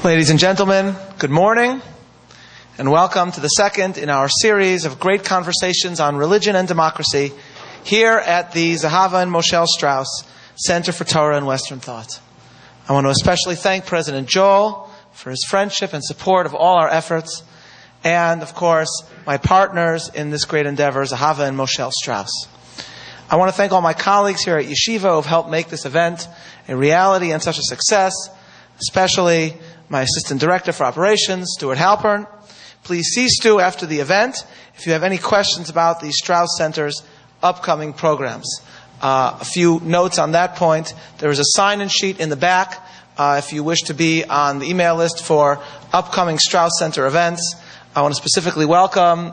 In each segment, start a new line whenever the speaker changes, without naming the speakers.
Ladies and gentlemen, good morning, and welcome to the second in our series of great conversations on religion and democracy here at the Zahava and Moshe Strauss Center for Torah and Western Thought. I want to especially thank President Joel for his friendship and support of all our efforts, and, of course, my partners in this great endeavor, Zahava and Moshe Strauss. I want to thank all my colleagues here at Yeshiva who have helped make this event a reality and such a success, especially my Assistant Director for Operations, Stuart Halpern. Please see Stu after the event if you have any questions about the Strauss Center's upcoming programs. A few notes on that point. There is a sign-in sheet in the back if you wish to be on the email list for upcoming Strauss Center events. I want to specifically welcome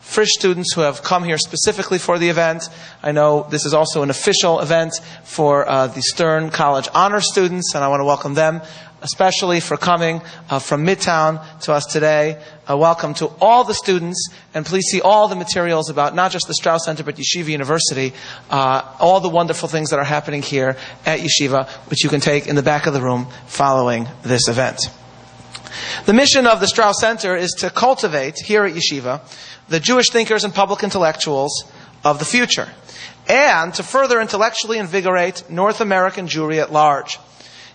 Frisch students who have come here specifically for the event. I know this is also an official event for the Stern College Honor students, and I want to welcome them, especially for coming from Midtown to us today. Welcome to all the students, and please see all the materials about not just the Strauss Center, but Yeshiva University, all the wonderful things that are happening here at Yeshiva, which you can take in the back of the room following this event. The mission of the Strauss Center is to cultivate, here at Yeshiva, the Jewish thinkers and public intellectuals of the future, and to further intellectually invigorate North American Jewry at large.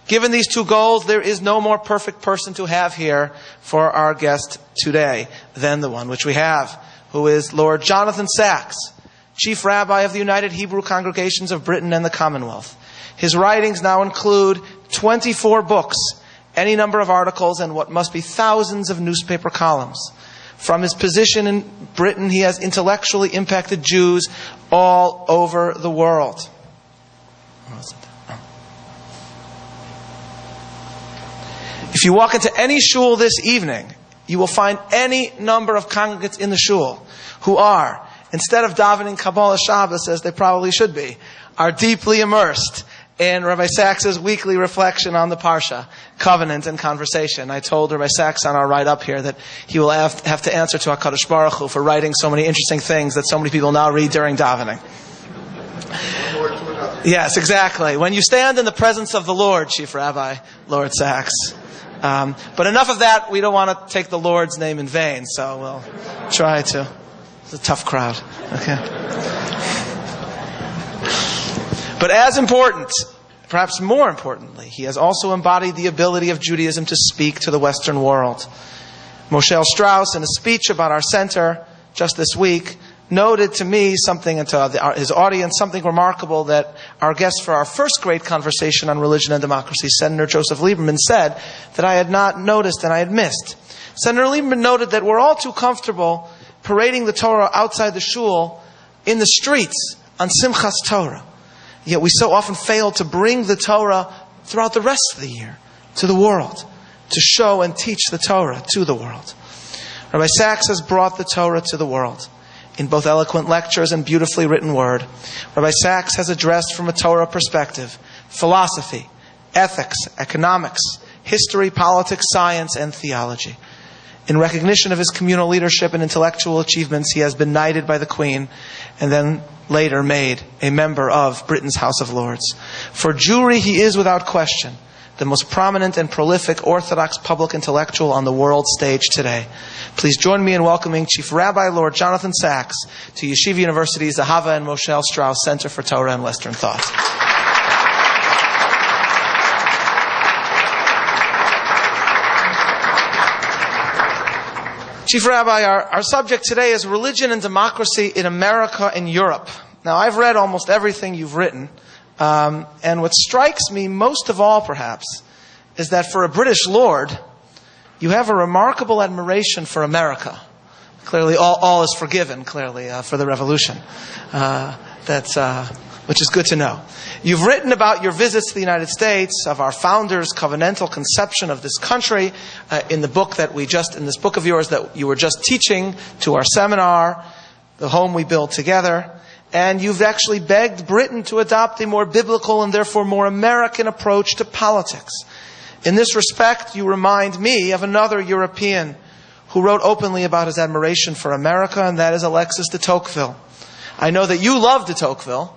Given these two goals, there is no more perfect person to have here for our guest today than the one which we have, who is Lord Jonathan Sacks, Chief Rabbi of the United Hebrew Congregations of Britain and the Commonwealth. His writings now include 24 books, any number of articles, and what must be thousands of newspaper columns. From his position in Britain, he has intellectually impacted Jews all over the world. If you walk into any shul this evening, you will find any number of congregants in the shul who are, instead of davening Kabbalah Shabbos as they probably should be, are deeply immersed in Rabbi Sacks' weekly reflection on the Parsha, covenant and conversation. I told Rabbi Sacks on our ride up here that he will have to answer to HaKadosh Baruch Hu for writing so many interesting things that so many people now read during davening. Yes, exactly. When you stand in the presence of the Lord, Chief Rabbi, Lord Sacks. But enough of that. We don't want to take the Lord's name in vain, so we'll try to. It's a tough crowd. Okay. But as important, perhaps more importantly, he has also embodied the ability of Judaism to speak to the Western world. Moshe Strauss, in a speech about our center just this week, noted to me something, and to his audience, something remarkable that our guest for our first great conversation on religion and democracy, Senator Joseph Lieberman, said that I had not noticed and I had missed. Senator Lieberman noted that we're all too comfortable parading the Torah outside the shul in the streets on Simchas Torah. Yet we so often fail to bring the Torah throughout the rest of the year to the world, to show and teach the Torah to the world. Rabbi Sacks has brought the Torah to the world in both eloquent lectures and beautifully written word. Rabbi Sacks has addressed from a Torah perspective philosophy, ethics, economics, history, politics, science, and theology. In recognition of his communal leadership and intellectual achievements, he has been knighted by the Queen and then later made a member of Britain's House of Lords. For Jewry, he is without question the most prominent and prolific Orthodox public intellectual on the world stage today. Please join me in welcoming Chief Rabbi Lord Jonathan Sacks to Yeshiva University's Zahava and Moshe Strauss Center for Torah and Western Thought. Chief Rabbi, our subject today is religion and democracy in America and Europe. Now, I've read almost everything you've written, and what strikes me most of all, perhaps, is that for a British lord, you have a remarkable admiration for America. Clearly, all is forgiven, clearly, for the revolution. Which is good to know. You've written about your visits to the United States, of our founders' covenantal conception of this country, in this book of yours that you were just teaching to our seminar, The Home We Build Together. And you've actually begged Britain to adopt a more biblical and therefore more American approach to politics. In this respect, you remind me of another European who wrote openly about his admiration for America, and that is Alexis de Tocqueville. I know that you love de Tocqueville.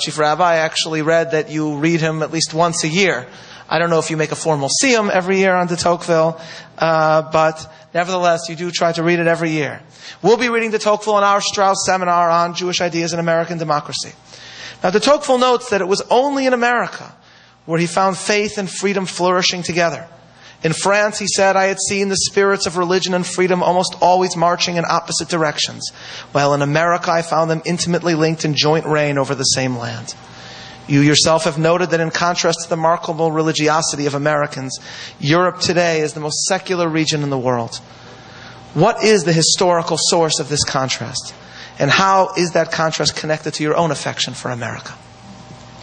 Chief Rabbi, I actually read that you read him at least once a year. I don't know if you make a formal siyum every year on de Tocqueville, but nevertheless, you do try to read it every year. We'll be reading de Tocqueville in our Strauss seminar on Jewish ideas in American democracy. Now, de Tocqueville notes that it was only in America where he found faith and freedom flourishing together. In France, he said, I had seen the spirits of religion and freedom almost always marching in opposite directions, while in America I found them intimately linked in joint reign over the same land. You yourself have noted that in contrast to the remarkable religiosity of Americans, Europe today is the most secular region in the world. What is the historical source of this contrast? And how is that contrast connected to your own affection for America?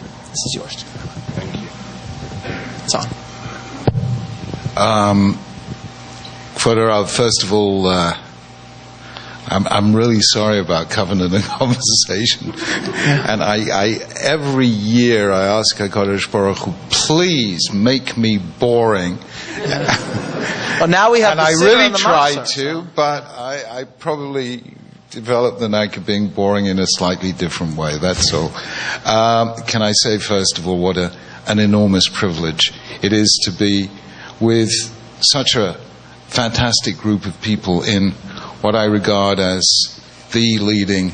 This is yours.
Thank you.
It's on.
First of all, I'm really sorry about covenant and conversation. And I every year I ask HaKadosh Baruch Hu, please make me boring.
Well, now we have
and I really tried to, but I probably developed the knack of being boring in a slightly different way, that's all. Can I say, first of all, what an enormous privilege it is to be with such a fantastic group of people in what I regard as the leading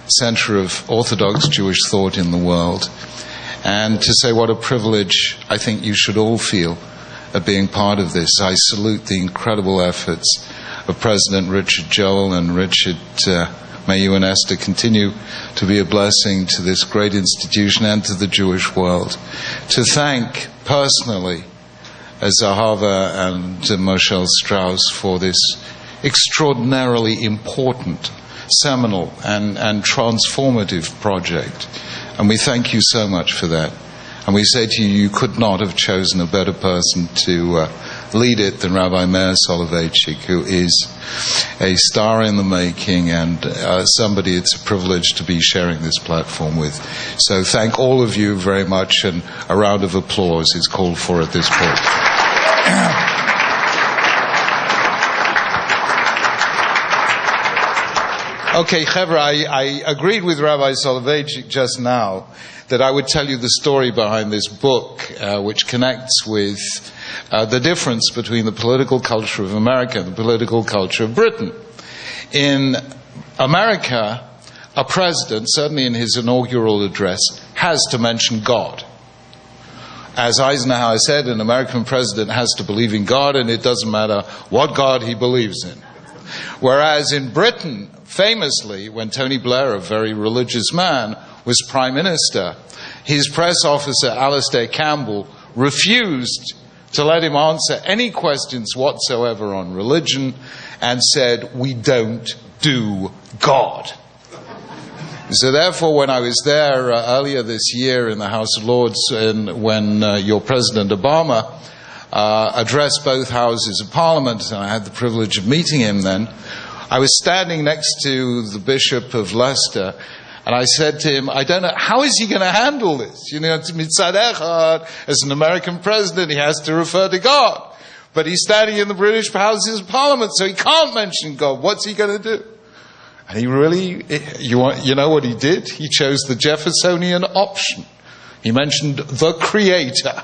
center of Orthodox Jewish thought in the world. And to say what a privilege I think you should all feel of being part of this. I salute the incredible efforts of President Richard Joel and Richard, may you and Esther continue to be a blessing to this great institution and to the Jewish world. To thank personally Zahava and Moshel Strauss for this extraordinarily important, seminal and transformative project. And we thank you so much for that. And we say to you, you could not have chosen a better person to lead it than Rabbi Meir Soloveitchik, who is a star in the making and somebody it's a privilege to be sharing this platform with. So thank all of you very much, and a round of applause is called for at this point. Okay, Chevra, I agreed with Rabbi Soloveitchik just now that I would tell you the story behind this book, which connects with the difference between the political culture of America and the political culture of Britain. In America, a president, certainly in his inaugural address, has to mention God. As Eisenhower said, an American president has to believe in God, and it doesn't matter what God he believes in. Whereas in Britain, famously, when Tony Blair, a very religious man, was Prime Minister, his press officer, Alastair Campbell, refused to let him answer any questions whatsoever on religion and said, we don't do God. So therefore, when I was there earlier this year in the House of Lords, when your President Obama addressed both houses of Parliament, and I had the privilege of meeting him then, I was standing next to the Bishop of Leicester, and I said to him, I don't know, how is he going to handle this? You know, mitzad echad, as an American president, he has to refer to God. But he's standing in the British Houses of Parliament, so he can't mention God. What's he going to do? And he really, you know what he did? He chose the Jeffersonian option. He mentioned the Creator.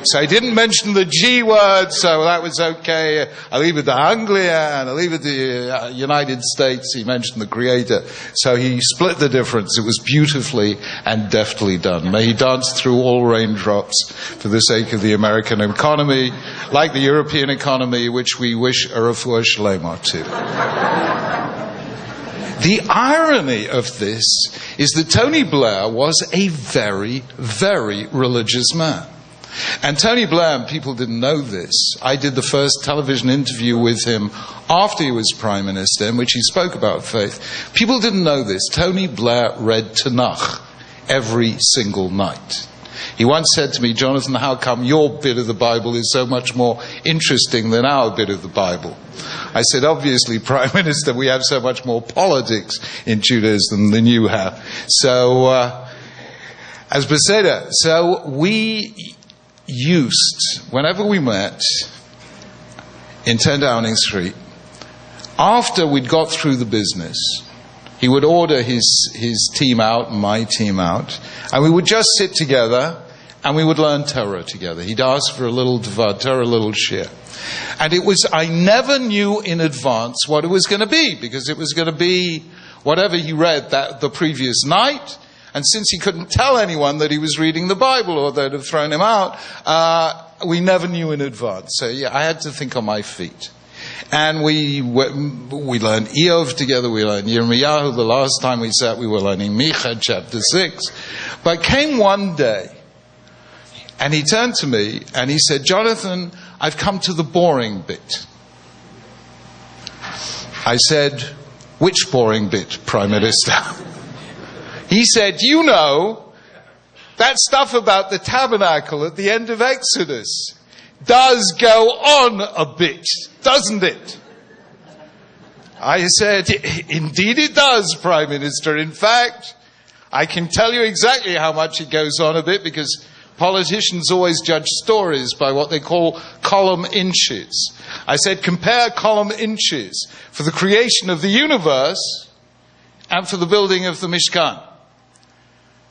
So he didn't mention the G word, so that was okay. I leave it to Anglia and I leave it to the United States. He mentioned the Creator. So he split the difference. It was beautifully and deftly done. May he dance through all raindrops for the sake of the American economy, like the European economy, which we wish a refuah shlema to. The irony of this is that Tony Blair was a very, very religious man. And Tony Blair, and people didn't know this, I did the first television interview with him after he was Prime Minister, in which he spoke about faith. People didn't know this. Tony Blair read Tanakh every single night. He once said to me, Jonathan, how come your bit of the Bible is so much more interesting than our bit of the Bible? I said, obviously, Prime Minister, we have so much more politics in Judaism than you have. So, as Beseda, so we used, whenever we met in 10 Downing Street, after we'd got through the business, he would order his team out and my team out, and we would just sit together and we would learn Torah together. He'd ask for a little Dvar Torah, a little shir. And I never knew in advance what it was going to be, because it was going to be whatever he read the previous night. And since he couldn't tell anyone that he was reading the Bible or they'd have thrown him out, we never knew in advance. So yeah, I had to think on my feet. And we learned Eov together, we learned Yirmiyahu. The last time we sat, we were learning Micha, chapter 6. But came one day, and he turned to me, and he said, Jonathan, I've come to the boring bit. I said, which boring bit, Prime Minister? He said, you know, that stuff about the tabernacle at the end of Exodus does go on a bit, doesn't it? I said, indeed it does, Prime Minister. In fact, I can tell you exactly how much it goes on a bit, because politicians always judge stories by what they call column inches. I said, compare column inches for the creation of the universe and for the building of the Mishkan.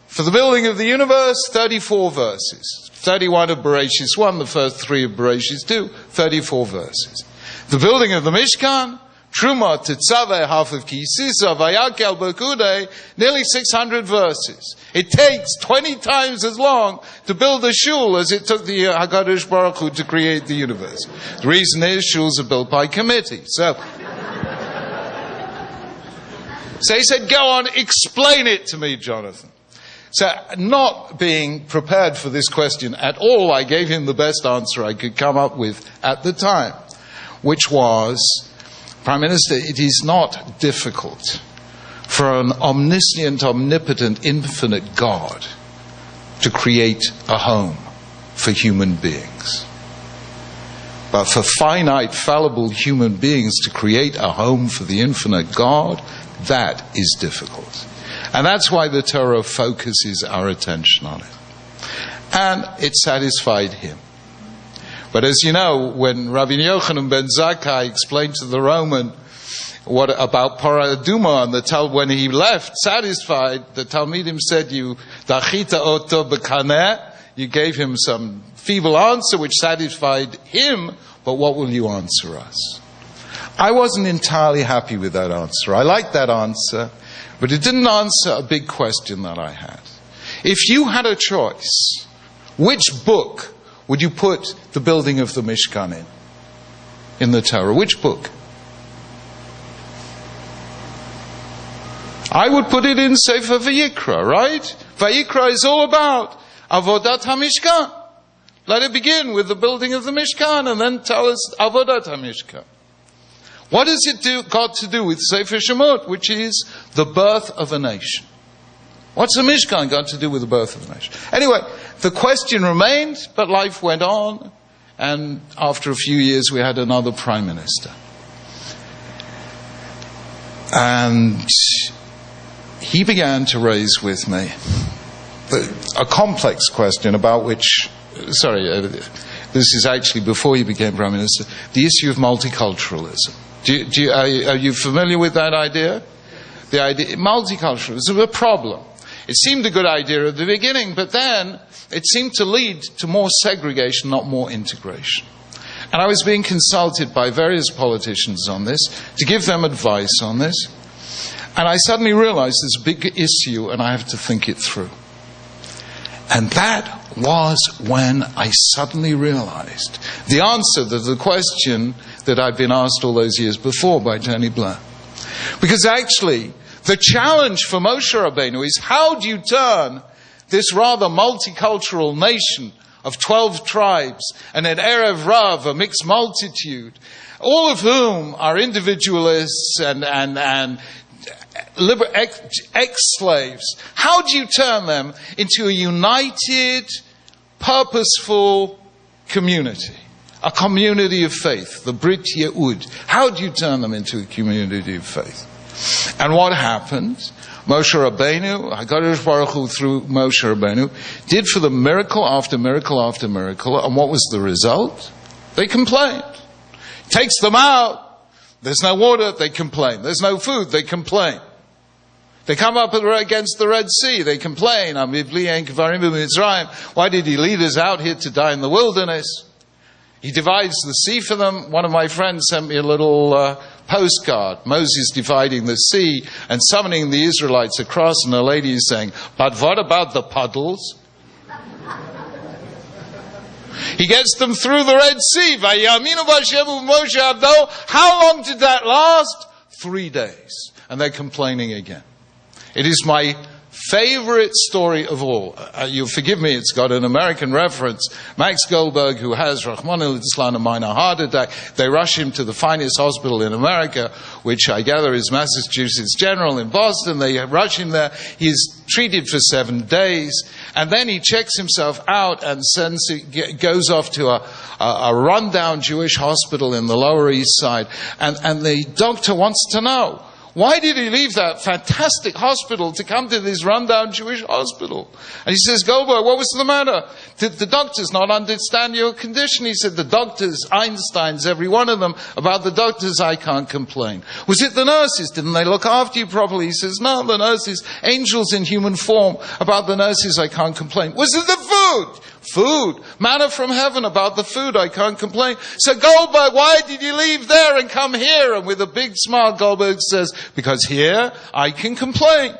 For the building of the universe, 34 verses. 31 of Bereshis 1, the first 3 of Bereshis 2, 34 verses. The building of the Mishkan, Truma, Tetzaveh, half of Kisisa, Vayakel, Berkudei, nearly 600 verses. It takes 20 times as long to build a shul as it took the HaKadosh Baruch Hu to create the universe. The reason is shuls are built by committee. So he said, go on, explain it to me, Jonathan. So, not being prepared for this question at all, I gave him the best answer I could come up with at the time, which was, Prime Minister, it is not difficult for an omniscient, omnipotent, infinite God to create a home for human beings. But for finite, fallible human beings to create a home for the infinite God, that is difficult. And that's why the Torah focuses our attention on it. And it satisfied him. But as you know, when Rabbi Yochanan ben Zakkai explained to the Roman what about Parah Aduma, and when he left satisfied, the Talmidim said, you dachita oto b'kaneh, you gave him some feeble answer which satisfied him, but what will you answer us? I wasn't entirely happy with that answer. I liked that answer, but it didn't answer a big question that I had. If you had a choice, which book would you put the building of the Mishkan in the Torah? Which book? I would put it in Sefer Vayikra, right? Vayikra is all about Avodat HaMishkan. Let it begin with the building of the Mishkan and then tell us Avodat HaMishkan. What does it got to do with Sefer Shemot, which is the birth of a nation? What's the Mishkan got to do with the birth of a nation? Anyway, the question remained, but life went on, and after a few years we had another Prime Minister. And he began to raise with me a complex question about which, this is actually before he became Prime Minister, the issue of multiculturalism. Are you familiar with that idea? The idea, multiculturalism is a problem. It seemed a good idea at the beginning, but then it seemed to lead to more segregation, not more integration. And I was being consulted by various politicians on this, to give them advice on this. And I suddenly realized there's a big issue and I have to think it through. And that was when I suddenly realized the answer to the question that I'd been asked all those years before by Tony Blair. Because actually, the challenge for Moshe Rabbeinu is, how do you turn this rather multicultural nation of 12 tribes and an Erev Rav, a mixed multitude, all of whom are individualists and ex-slaves, how do you turn them into a united, purposeful community? A community of faith, the Brit Yehud. How do you turn them into a community of faith? And what happened? Moshe Rabbeinu, HaKadosh Baruch Hu through Moshe Rabbeinu, did for them miracle after miracle after miracle, and what was the result? They complained. Takes them out, there's no water, they complain. There's no food, they complain. They come up against the Red Sea. They complain, why did he lead us out here to die in the wilderness? He divides the sea for them. One of my friends sent me a little postcard, Moses dividing the sea and summoning the Israelites across, and a lady is saying, but what about the puddles? He gets them through the Red Sea. How long did that last? 3 days. And they're complaining again. It is my favorite story of all. You'll forgive me, it's got an American reference. Max Goldberg, who has Rahman al-Islam a minor heart attack, they rush him to the finest hospital in America, which I gather is Massachusetts General in Boston. They rush him there. He's treated for 7 days. And then he checks himself out and goes off to a rundown Jewish hospital in the Lower East Side. And the doctor wants to know, why did he leave that fantastic hospital to come to this rundown Jewish hospital? And he says, Goldberg, what was the matter? Did the doctors not understand your condition? He said, the doctors, Einstein's, every one of them, about the doctors, I can't complain. Was it the nurses? Didn't they look after you properly? He says, no, the nurses, angels in human form. About the nurses, I can't complain. Was it the food? Food. Manna from heaven. About the food, I can't complain. So Goldberg, why did you leave there and come here? And with a big smile, Goldberg says, because here I can complain.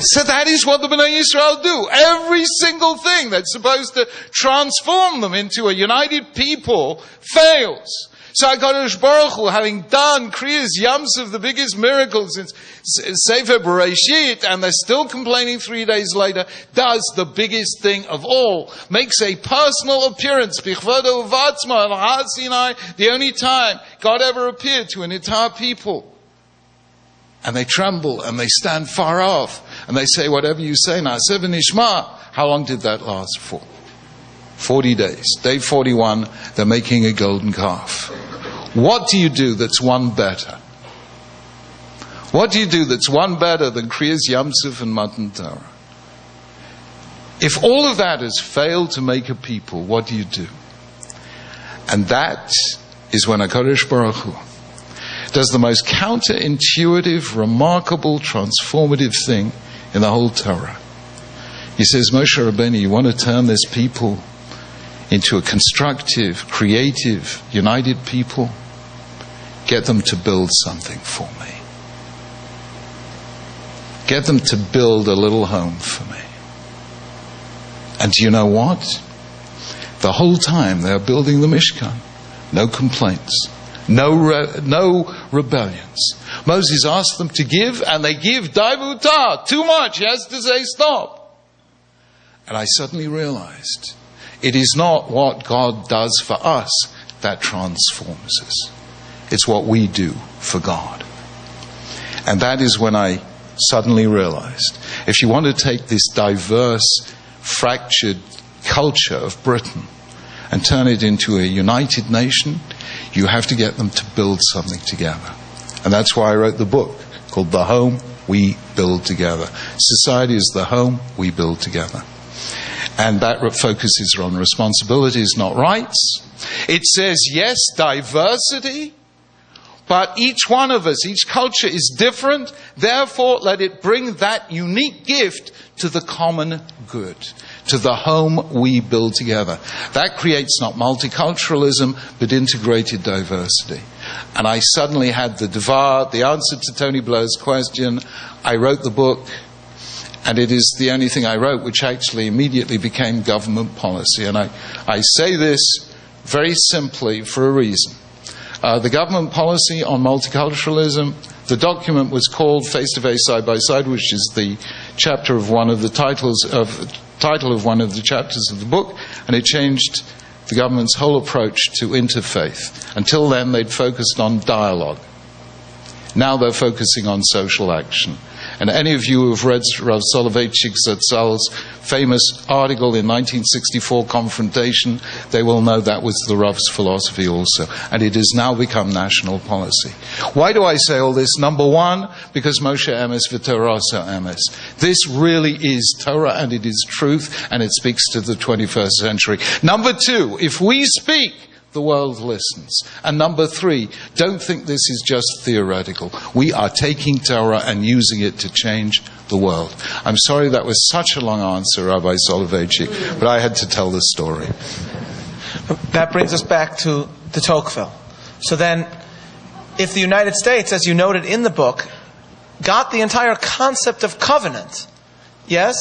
So that is what the Bnei Yisrael do. Every single thing that's supposed to transform them into a united people fails. So HaKadosh Baruch Hu, having done Kriyas Yamsuf, the biggest miracle since Sefer Bereshit, and they're still complaining 3 days later, does the biggest thing of all. Makes a personal appearance, Bichvodo Uvatzma, al Har Sinai, the only time God ever appeared to an entire people. And they tremble and they stand far off. And they say, whatever you say, Na'aseh v'nishma. How long did that last for? 40 days. Day 41, they're making a golden calf. What do you do that's one better? What do you do that's one better than Kriyas Yamsuf and Matan Torah? If all of that has failed to make a people, what do you do? And that is when HaKadosh Baruch Hu does the most counterintuitive, remarkable, transformative thing in the whole Torah. He says, Moshe Rabbeinu, you want to turn this people into a constructive, creative, united people? Get them to build something for me. Get them to build a little home for me. And do you know what? The whole time they are building the Mishkan, no complaints. No rebellions. Moses asked them to give, and they give daivuta, too much. He has to say stop. And I suddenly realized it is not what God does for us that transforms us. It's what we do for God. And that is when I suddenly realized, if you want to take this diverse, fractured culture of Britain and turn it into a united nation, you have to get them to build something together. And that's why I wrote the book called The Home We Build Together. Society is the home we build together. And that focuses on responsibilities, not rights. It says, yes, diversity, but each one of us, each culture is different. Therefore, let it bring that unique gift to the common good, to the home we build together. That creates not multiculturalism, but integrated diversity. And I suddenly had the answer to Tony Blair's question. I wrote the book, and it is the only thing I wrote which actually immediately became government policy. And I say this very simply for a reason. The government policy on multiculturalism, the document was called Face to Face, Side by Side, which is the chapter of one of the title of one of the chapters of the book, and it changed the government's whole approach to interfaith. Until then, they'd focused on dialogue. Now they're focusing on social action. And any of you who have read Rav Soloveitchik Zatzal's famous article in 1964, Confrontation, they will know that was the Rav's philosophy also. And it has now become national policy. Why do I say all this? Number one, because Moshe Emes v'Torah Emes. This really is Torah and it is truth and it speaks to the 21st century. Number two, if we speak the world listens. And number 3, don't think this is just theoretical. We are taking Torah and using it to change the world. I'm sorry that was such a long answer, Rabbi Soloveitchik, but I had to tell the story.
That brings us back to the Tocqueville. So then, if the United States, as you noted in the book, got the entire concept of covenant, yes,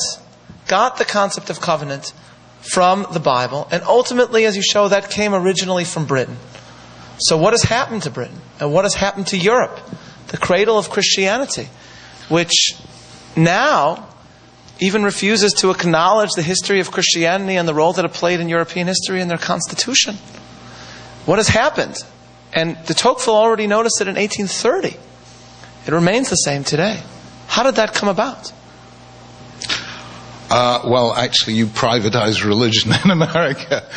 got the concept of covenant from the Bible, and ultimately, as you show, that came originally from Britain. So what has happened to Britain? And what has happened to Europe, the cradle of Christianity, which now even refuses to acknowledge the history of Christianity and the role that it played in European history in their constitution? What has happened? And de Tocqueville already noticed it in 1830. It remains the same today. How did that come about?
Well, actually, you privatize religion in America.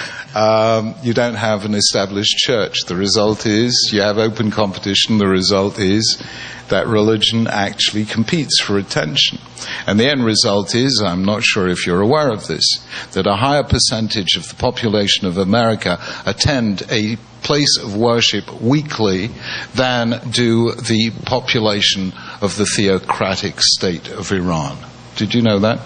You don't have an established church. The result is you have open competition. The result is that religion actually competes for attention. And the end result is, I'm not sure if you're aware of this, that a higher percentage of the population of America attend a place of worship weekly than do the population of the theocratic state of Iran. Did you know that?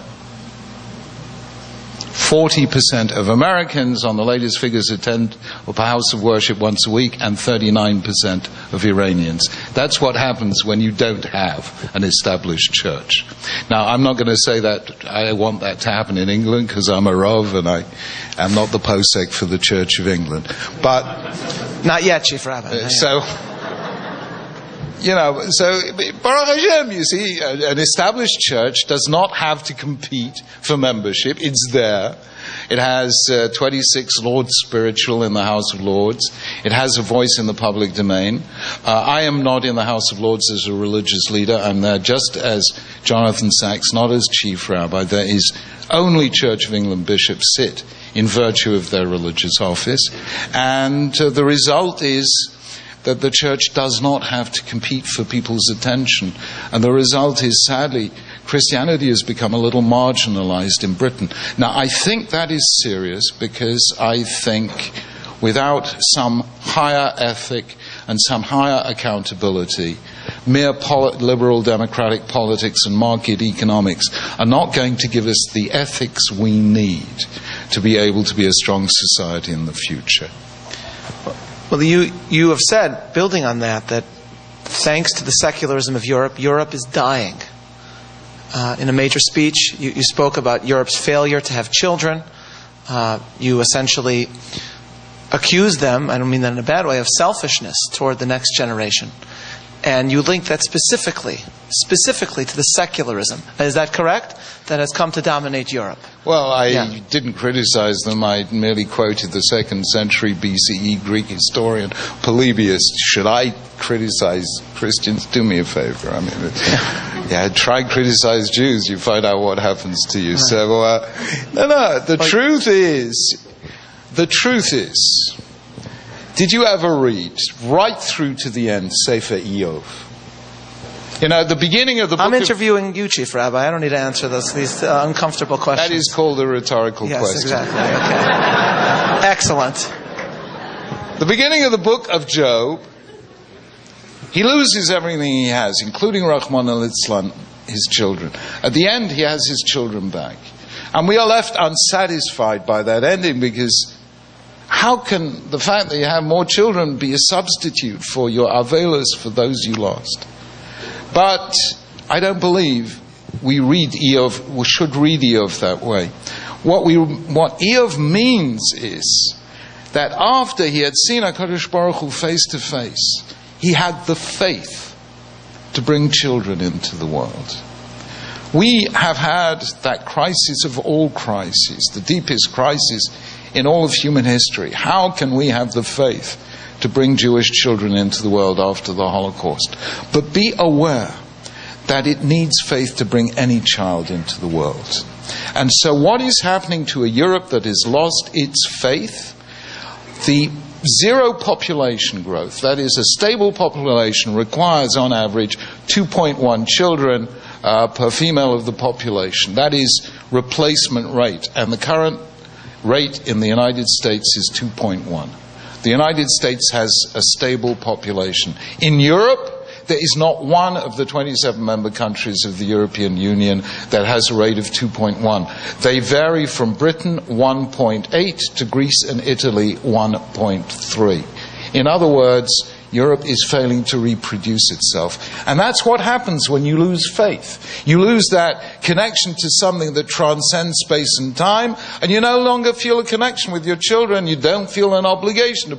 40% of Americans, on the latest figures, attend a house of worship once a week, and 39% of Iranians. That's what happens when you don't have an established church. Now, I'm not going to say that I want that to happen in England, because I'm a Rav and I am not the posek for the Church of England. But
not yet, Chief Rabbi.
So Baruch Hashem, you see, an established church does not have to compete for membership. It's there. It has 26 Lords Spiritual in the House of Lords. It has a voice in the public domain. I am not in the House of Lords as a religious leader. I'm there just as Jonathan Sachs, not as Chief Rabbi. There is only Church of England bishops sit in virtue of their religious office. And the result is that the church does not have to compete for people's attention. And the result is, sadly, Christianity has become a little marginalized in Britain. Now, I think that is serious, because I think without some higher ethic and some higher accountability, mere liberal democratic politics and market economics are not going to give us the ethics we need to be able to be a strong society in the future.
Well, you have said, building on that thanks to the secularism of Europe, Europe is dying. In a major speech, you spoke about Europe's failure to have children. You essentially accused them, I don't mean that in a bad way, of selfishness toward the next generation. And you link that specifically to the secularism. Is that correct? That has come to dominate Europe.
Well, I didn't criticize them. I merely quoted the 2nd century BCE Greek historian Polybius. Should I criticize Christians? Do me a favor. I mean, try and criticize Jews. You find out what happens to you. So, the truth is, did you ever read right through to the end Sefer Iyov? At the beginning of the book...
I'm interviewing you, Chief Rabbi. I don't need to answer these uncomfortable questions.
That is called a rhetorical question.
Yes, exactly. Okay. Excellent.
The beginning of the book of Job, he loses everything he has, including Rahman al-Islam, his children. At the end, he has his children back. And we are left unsatisfied by that ending, because how can the fact that you have more children be a substitute for your avelos, for those you lost? But I don't believe we should read Iyov that way. What Iyov means is that after he had seen HaKadosh Baruch Hu face to face, he had the faith to bring children into the world. We have had that crisis of all crises, the deepest crisis in all of human history. How can we have the faith to bring Jewish children into the world after the Holocaust? But be aware that it needs faith to bring any child into the world. And so what is happening to a Europe that has lost its faith? The zero population growth, that is, a stable population, requires on average 2.1 children per female of the population. That is replacement rate. And the current rate in the United States is 2.1. The United States has a stable population. In Europe, there is not one of the 27 member countries of the European Union that has a rate of 2.1. They vary from Britain 1.8 to Greece and Italy 1.3. In other words, Europe is failing to reproduce itself. And that's what happens when you lose faith. You lose that connection to something that transcends space and time, and you no longer feel a connection with your children. You don't feel an obligation to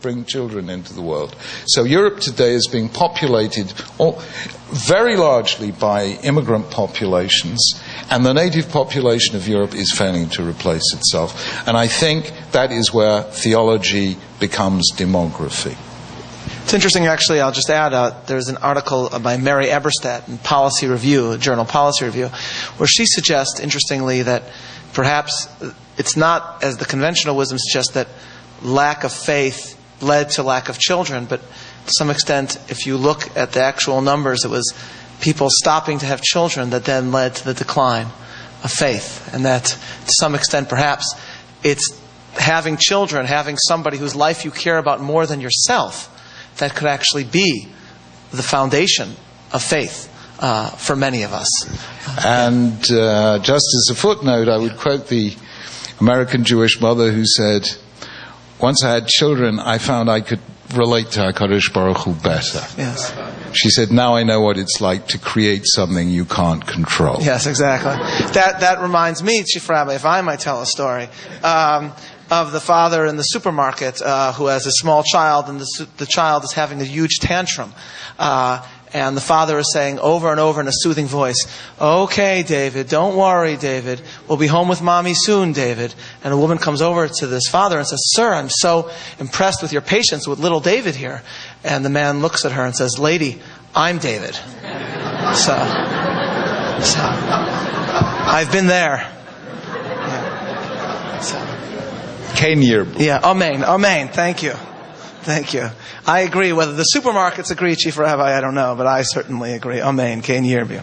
bring children into the world. So Europe today is being populated very largely by immigrant populations, and the native population of Europe is failing to replace itself. And I think that is where theology becomes demography.
It's interesting, actually. I'll just add, there's an article by Mary Eberstadt in Policy Review, journal Policy Review, where she suggests, interestingly, that perhaps it's not, as the conventional wisdom suggests, that lack of faith led to lack of children, but to some extent, if you look at the actual numbers, it was people stopping to have children that then led to the decline of faith. And that, to some extent, perhaps, it's having children, having somebody whose life you care about more than yourself, that could actually be the foundation of faith for many of us.
And just as a footnote, I would quote the American Jewish mother who said, "Once I had children, I found I could relate to HaKadosh Baruch Hu better." Yes. She said, "Now I know what it's like to create something you can't control."
Yes, exactly. That reminds me, Chief Rabbi, if I might tell a story, of the father in the supermarket who has a small child, and the child is having a huge tantrum. And the father is saying over and over in a soothing voice, "Okay, David, don't worry, David. We'll be home with Mommy soon, David." And a woman comes over to this father and says, "Sir, I'm so impressed with your patience with little David here." And the man looks at her and says, "Lady, I'm David." So I've been there. Yeah. So. Yeah, amen. Thank you. I agree. Whether the supermarkets agree, Chief Rabbi, I don't know, but I certainly agree. Amen. Kain Yirbu.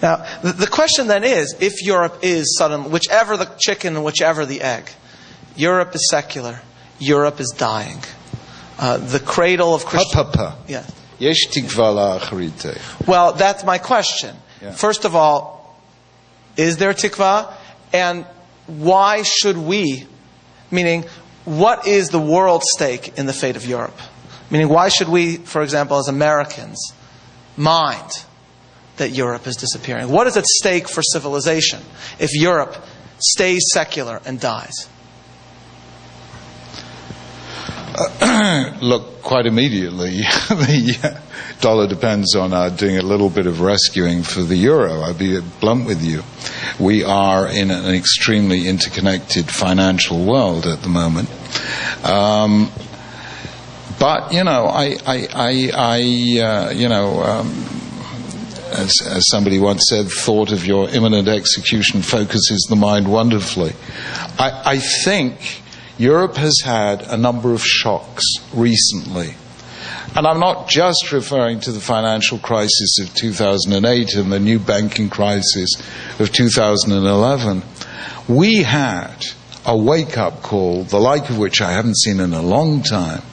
Now, the question then is, if Europe is suddenly, whichever the chicken and whichever the egg, Europe is secular, Europe is dying. The cradle of Christianity. Yeah. Well, that's my question. Yeah. First of all, is there tikva? And why should we, meaning, what is the world's stake in the fate of Europe? Meaning, why should we, for example, as Americans, mind that Europe is disappearing? What is at stake for civilization if Europe stays secular and dies?
Look, quite immediately, the dollar depends on doing a little bit of rescuing for the euro. I'll be blunt with you. We are in an extremely interconnected financial world at the moment. But, as somebody once said, thought of your imminent execution focuses the mind wonderfully. I think Europe has had a number of shocks recently. And I'm not just referring to the financial crisis of 2008 and the new banking crisis of 2011. We had a wake-up call, the like of which I haven't seen in a long time.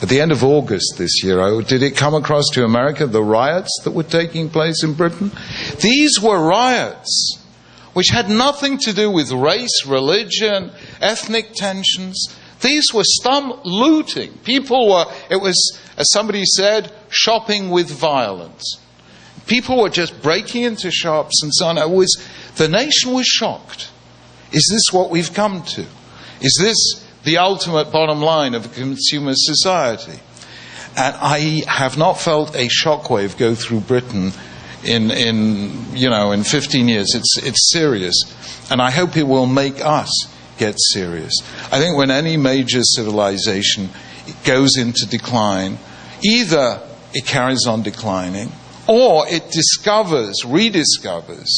At the end of August this year, did it come across to America, the riots that were taking place in Britain? These were riots which had nothing to do with race, religion, ethnic tensions. These were looting. People were, it was, as somebody said, shopping with violence. People were just breaking into shops and so on. The nation was shocked. Is this what we've come to? Is this the ultimate bottom line of a consumer society? And I have not felt a shockwave go through Britain in 15 years. It's serious. And I hope it will make us get serious. I think when any major civilization goes into decline, either it carries on declining, or it rediscovers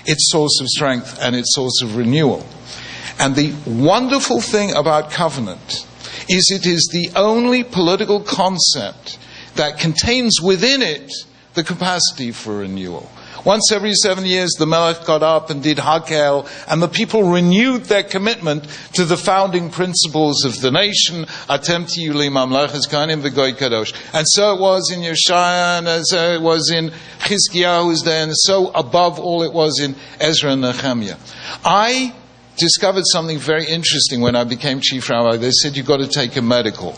its source of strength and its source of renewal. And the wonderful thing about covenant is it is the only political concept that contains within it the capacity for renewal. Once every 7 years, the Melech got up and did Hakel, and the people renewed their commitment to the founding principles of the nation, Atem tiyu li mamlechas kahanim v'goy kadosh. And so it was in Yeshaya, and so it was in Chizkiyahu's day, and so above all it was in Ezra and Nehemiah. I discovered something very interesting when I became chief rabbi. They said, you've got to take a medical.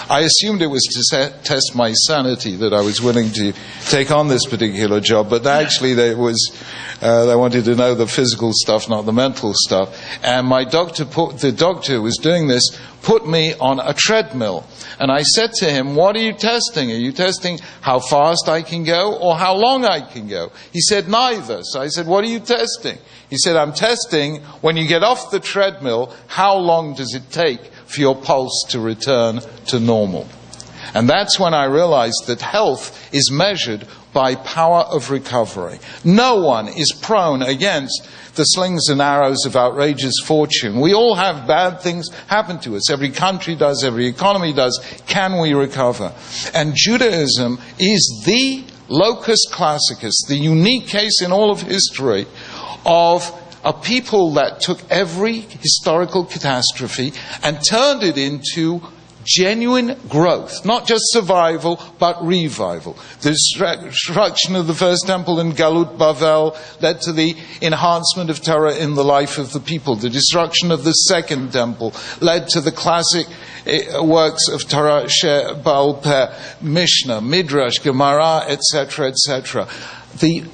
I assumed it was to test my sanity that I was willing to take on this particular job, but actually they wanted to know the physical stuff, not the mental stuff. And the doctor who was doing this put me on a treadmill. And I said to him, what are you testing? Are you testing how fast I can go or how long I can go? He said, neither. So I said, what are you testing? He said, I'm testing when you get off the treadmill, how long does it take for your pulse to return to normal? And that's when I realized that health is measured by power of recovery. No one is prone against the slings and arrows of outrageous fortune. We all have bad things happen to us. Every country does, every economy does. Can we recover? And Judaism is the locus classicus, the unique case in all of history of a people that took every historical catastrophe and turned it into genuine growth, not just survival, but revival. The destruction of the first temple in Galut Bavel led to the enhancement of Torah in the life of the people. The destruction of the second temple led to the classic works of Torah, Baal Peh, Mishnah, Midrash, Gemara, etc., etc. The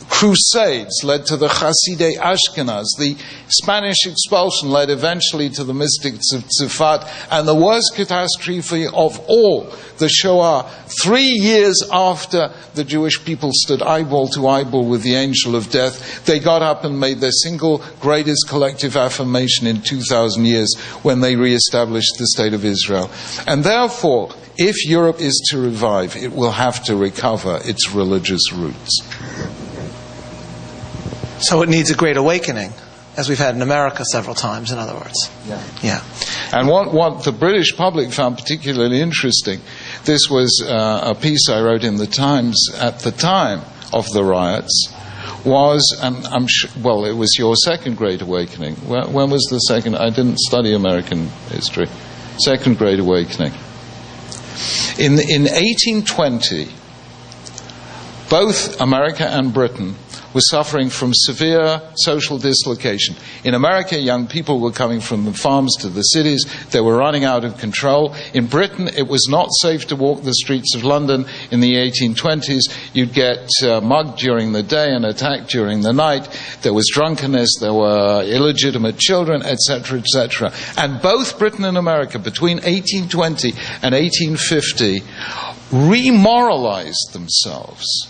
Crusades led to the Hasidei Ashkenaz. The Spanish expulsion led eventually to the mystics of Tzifat. And the worst catastrophe of all, the Shoah, 3 years after the Jewish people stood eyeball to eyeball with the angel of death, they got up and made their single greatest collective affirmation in 2,000 years when they re-established the State of Israel. And therefore, if Europe is to revive, it will have to recover its religious roots.
So it needs a great awakening, as we've had in America several times, in other words. Yeah.
And what the British public found particularly interesting, this was a piece I wrote in the Times at the time of the riots, was, and I'm sure, well, it was your second Great Awakening. When was the second? I didn't study American history. Second Great Awakening. In 1820, both America and Britain was suffering from severe social dislocation. In America, young people were coming from the farms to the cities. They were running out of control. In Britain, it was not safe to walk the streets of London in the 1820s. You'd get mugged during the day and attacked during the night. There was drunkenness. There were illegitimate children, etc., etc. And both Britain and America, between 1820 and 1850, remoralized themselves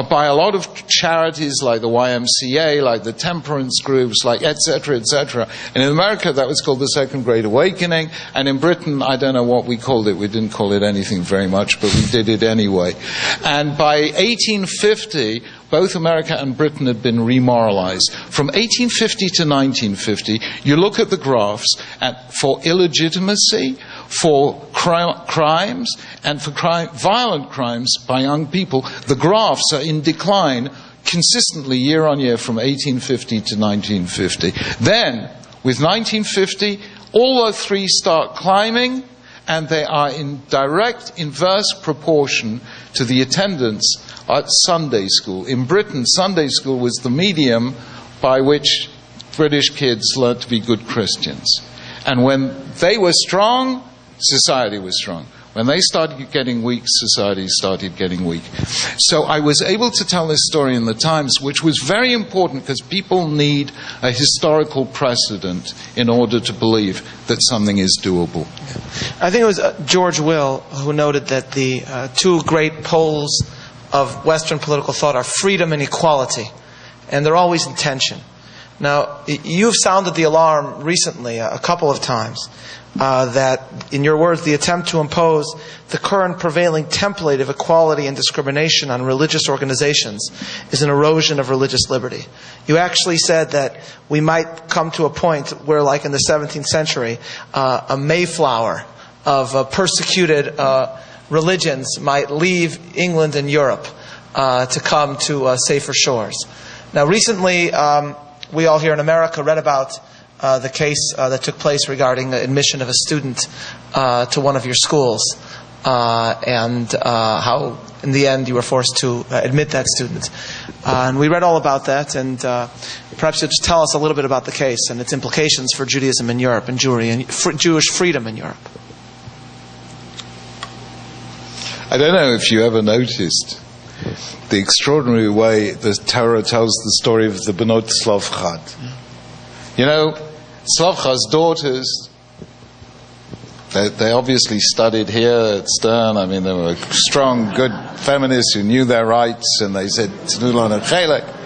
by a lot of charities like the YMCA, like the temperance groups, like etc., etc. And in America, that was called the Second Great Awakening. And in Britain, I don't know what we called it. We didn't call it anything very much, but we did it anyway. And by 1850, both America and Britain had been remoralized. From 1850 to 1950, you look at the graphs for illegitimacy, for crimes, and for violent crimes by young people. The graphs are in decline consistently year on year from 1850 to 1950. Then, with 1950, all the three start climbing, and they are in direct inverse proportion to the attendance at Sunday school. In Britain, Sunday school was the medium by which British kids learned to be good Christians. And when they were strong, society was strong. When they started getting weak, society started getting weak. So I was able to tell this story in the Times, which was very important because people need a historical precedent in order to believe that something is doable.
I think it was George Will who noted that the two great poles of Western political thought are freedom and equality, and they're always in tension. Now, you've sounded the alarm recently a couple of times that, in your words, the attempt to impose the current prevailing template of equality and discrimination on religious organizations is an erosion of religious liberty. You actually said that we might come to a point where, like in the 17th century, a Mayflower of persecuted religions might leave England and Europe. to come to safer shores. Now, recently, we all here in America read about the case that took place regarding the admission of a student to one of your schools, and how, in the end, you were forced to admit that student. And we read all about that, and perhaps you'll just tell us a little bit about the case and its implications for Judaism in Europe and Jewry and Jewish freedom in Europe.
I don't know if you ever noticed the extraordinary way the Torah tells the story of the Benot Slavchad. You know, Slavchad's daughters, they obviously studied here at Stern. I mean, they were strong, good feminists who knew their rights, and they said, T'nulon Chelek.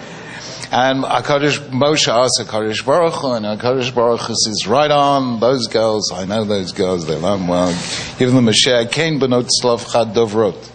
And Moshe asked HaKadosh Baruch Hu, and HaKadosh Baruch Hu says, right on, those girls, I know those girls, they learn well, give them a share, Kein Benot Slavchad Dovrot.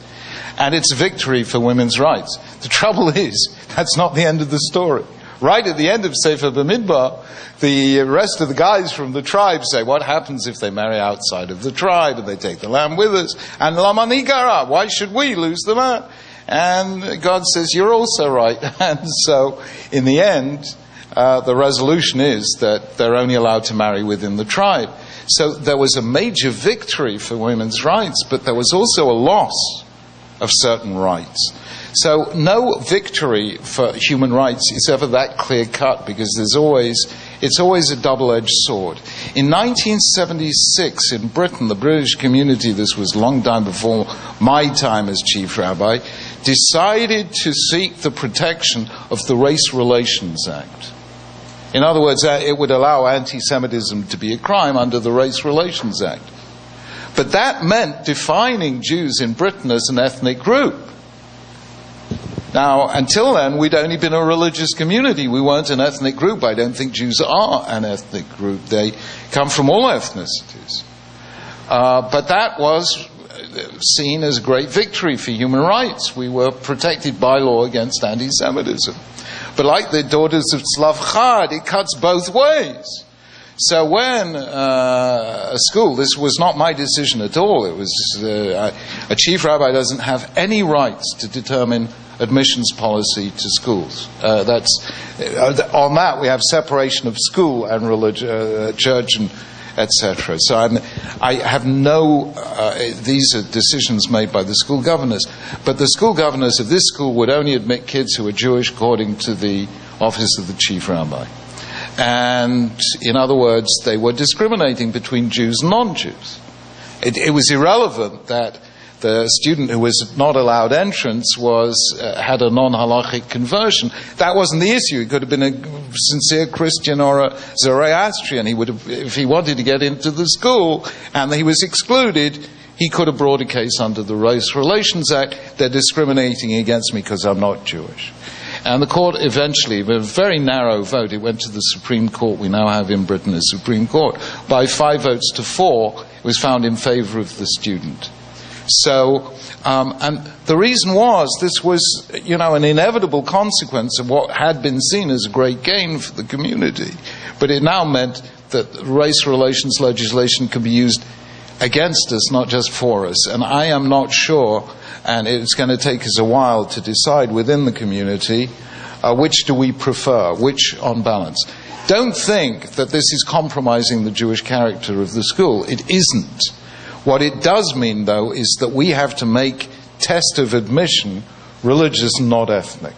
And it's a victory for women's rights. The trouble is, that's not the end of the story. Right at the end of Sefer Bamidbar, the rest of the guys from the tribe say, what happens if they marry outside of the tribe and they take the land with us? And Lamani Gara, why should we lose the land? And God says, you're also right. And so, in the end, the resolution is that they're only allowed to marry within the tribe. So there was a major victory for women's rights, but there was also a loss of certain rights. So no victory for human rights is ever that clear-cut, because it's always a double-edged sword. In 1976 in Britain, the British community, this was a long time before my time as Chief Rabbi, decided to seek the protection of the Race Relations Act. In other words, it would allow anti-Semitism to be a crime under the Race Relations Act. But that meant defining Jews in Britain as an ethnic group. Now, until then, we'd only been a religious community. We weren't an ethnic group. I don't think Jews are an ethnic group. They come from all ethnicities. But that was seen as a great victory for human rights. We were protected by law against anti-Semitism. But like the daughters of Slavchad, it cuts both ways. So when a school, this was not my decision at all, it was a chief rabbi doesn't have any rights to determine admissions policy to schools. On that we have separation of school and religion, church and etc. So I have these are decisions made by the school governors. But the school governors of this school would only admit kids who are Jewish according to the office of the chief rabbi. And in other words, they were discriminating between Jews and non-Jews. It was irrelevant that the student who was not allowed entrance had a non-halachic conversion. That wasn't the issue. He could have been a sincere Christian or a Zoroastrian. He would have, if he wanted to get into the school and he was excluded, he could have brought a case under the Race Relations Act. They're discriminating against me because I'm not Jewish. And the court eventually, with a very narrow vote, it went to the Supreme Court. We now have in Britain a Supreme Court. By 5 votes to 4, it was found in favor of the student. So, and the reason was, this was, an inevitable consequence of what had been seen as a great gain for the community. But it now meant that race relations legislation could be used against us, not just for us. And I am not sure, and it's going to take us a while to decide within the community, which do we prefer, which on balance. Don't think that this is compromising the Jewish character of the school. It isn't. What it does mean, though, is that we have to make test of admission religious, not ethnic.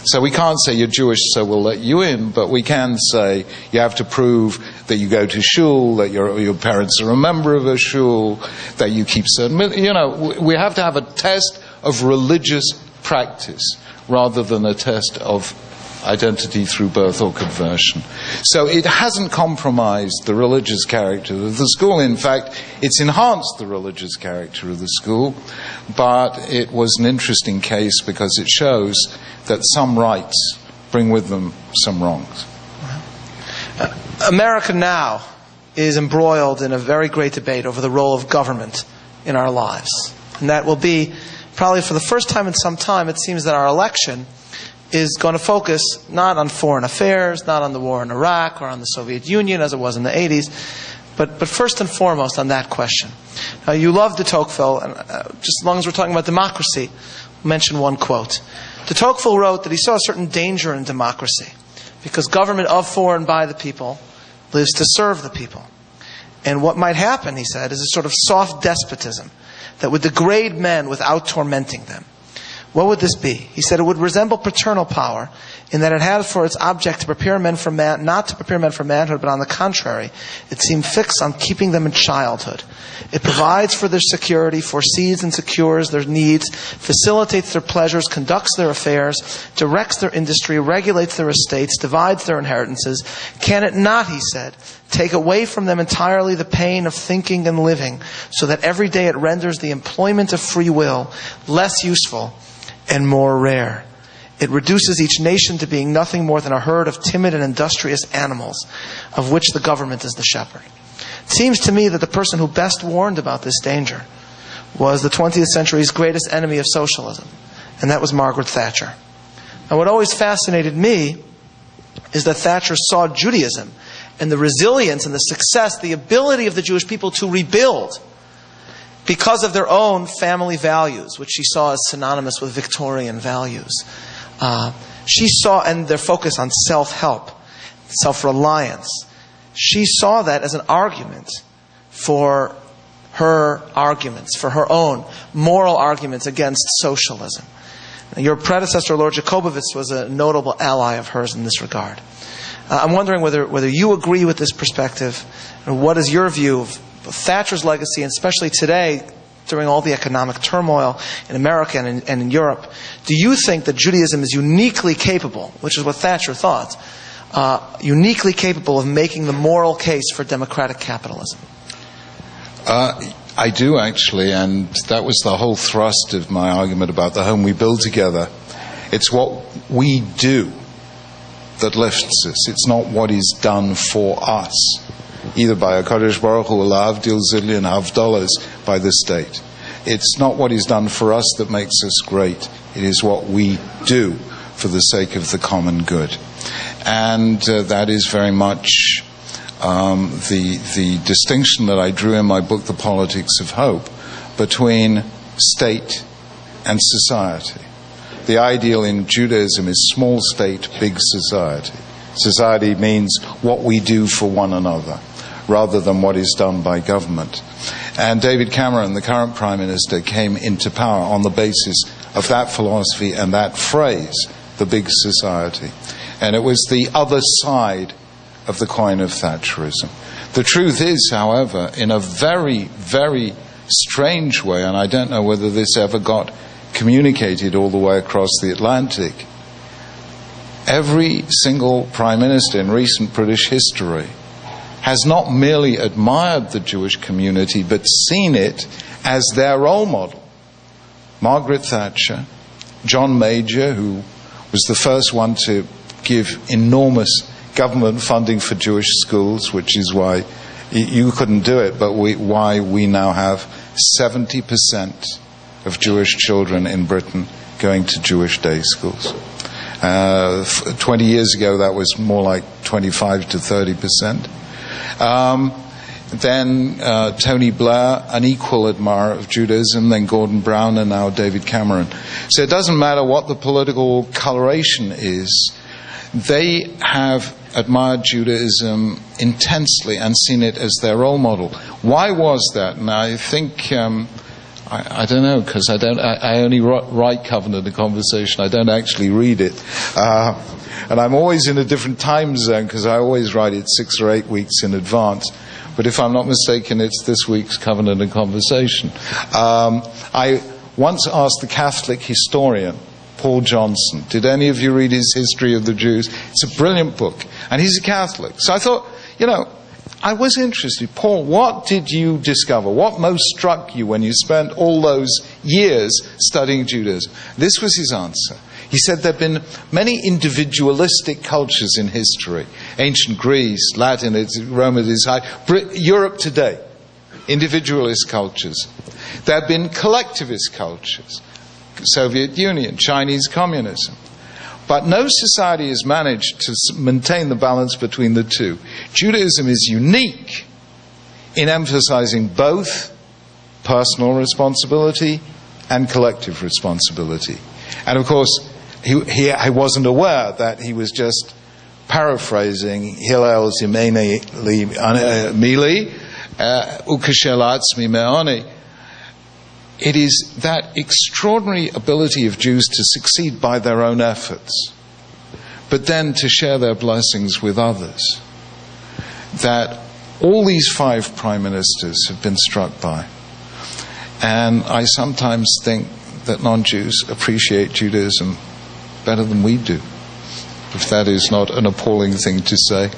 So we can't say you're Jewish, so we'll let you in, but we can say you have to prove that you go to shul, that your parents are a member of a shul, that you keep certain... we have to have a test of religious practice rather than a test of identity through birth or conversion. So it hasn't compromised the religious character of the school. In fact, it's enhanced the religious character of the school, but it was an interesting case because it shows that some rights bring with them some wrongs.
America now is embroiled in a very great debate over the role of government in our lives. And that will be, probably for the first time in some time, it seems that our election is going to focus not on foreign affairs, not on the war in Iraq or on the Soviet Union as it was in the 80s, but first and foremost on that question. You love de Tocqueville, and just as long as we're talking about democracy, mention one quote. De Tocqueville wrote that he saw a certain danger in democracy because government of, for, and by the people lives to serve the people. And what might happen, he said, is a sort of soft despotism that would degrade men without tormenting them. What would this be? He said it would resemble paternal power in that it had for its object to prepare men for not to prepare men for manhood, but on the contrary, it seemed fixed on keeping them in childhood. It provides for their security, foresees and secures their needs, facilitates their pleasures, conducts their affairs, directs their industry, regulates their estates, divides their inheritances. Can it not, he said, take away from them entirely the pain of thinking and living, so that every day it renders the employment of free will less useful and more rare? It reduces each nation to being nothing more than a herd of timid and industrious animals, of which the government is the shepherd. It seems to me that the person who best warned about this danger was the 20th century's greatest enemy of socialism, and that was Margaret Thatcher. And what always fascinated me is that Thatcher saw Judaism and the resilience and the success, the ability of the Jewish people to rebuild because of their own family values, which she saw as synonymous with Victorian values. She saw, and their focus on self-help, self-reliance. She saw that as an argument for her arguments, for her own moral arguments against socialism. Your predecessor, Lord Jacobowitz, was a notable ally of hers in this regard. I'm wondering whether you agree with this perspective, and what is your view of Thatcher's legacy, and especially today, during all the economic turmoil in America and in Europe. Do you think that Judaism is uniquely capable, which is what Thatcher thought, uniquely capable of making the moral case for democratic capitalism?
I do, actually, and that was the whole thrust of my argument about the home we build together. It's what we do that lifts us. It's not what is done for us, either by HaKadosh Baruch Hu, L'Havdil Zillion Havdalas, by the state. It's not what is done for us that makes us great. It is what we do for the sake of the common good. And that is very much the distinction that I drew in my book, The Politics of Hope, between state and society. The ideal in Judaism is small state, big society. Society means what we do for one another, rather than what is done by government. And David Cameron, the current Prime Minister, came into power on the basis of that philosophy and that phrase, the big society. And it was the other side of the coin of Thatcherism. The truth is, however, in a very, very strange way, and I don't know whether this ever got communicated all the way across the Atlantic, every single Prime Minister in recent British history has not merely admired the Jewish community, but seen it as their role model. Margaret Thatcher, John Major, who was the first one to give enormous government funding for Jewish schools, which is why you couldn't do it, but why we now have 70% of Jewish children in Britain going to Jewish day schools. 20 years ago, that was more like 25 to 30%. Then Tony Blair, an equal admirer of Judaism, then Gordon Brown, and now David Cameron. So it doesn't matter what the political coloration is, they have admired Judaism intensely and seen it as their role model. Why was that? And I think, I don't know, because I only write Covenant and Conversation. I don't actually read it. And I'm always in a different time zone because I always write it 6 or 8 weeks in advance. But if I'm not mistaken, it's this week's Covenant and Conversation. I once asked the Catholic historian, Paul Johnson, did any of you read his History of the Jews? It's a brilliant book. And he's a Catholic. So I thought, I was interested. Paul, what did you discover? What most struck you when you spent all those years studying Judaism? This was his answer. He said there have been many individualistic cultures in history. Ancient Greece, Latin, Rome at its height, Europe today, individualist cultures. There have been collectivist cultures, Soviet Union, Chinese communism. But no society has managed to maintain the balance between the two. Judaism is unique in emphasizing both personal responsibility and collective responsibility. And of course, he wasn't aware that he was just paraphrasing Hillel Zimeni Mili Ukashel Atzmi Me'ani. It is that extraordinary ability of Jews to succeed by their own efforts, but then to share their blessings with others, that all these 5 prime ministers have been struck by. And I sometimes think that non-Jews appreciate Judaism better than we do, if that is not an appalling thing to say.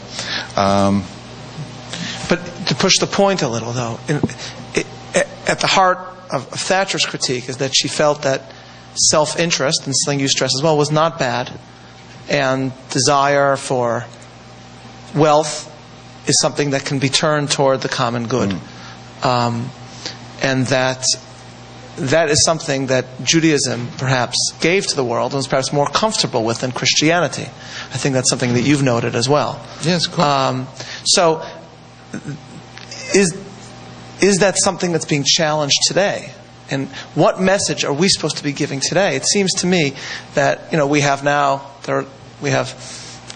But to push the point a little, though, at the heart of Thatcher's critique is that she felt that self-interest, and something you stress as well, was not bad, and desire for wealth is something that can be turned toward the common good. And that is something that Judaism perhaps gave to the world and was perhaps more comfortable with than Christianity. I think that's something that you've noted as well.
Yes, of course.
So is that something that's being challenged today? And what message are we supposed to be giving today? It seems to me that we have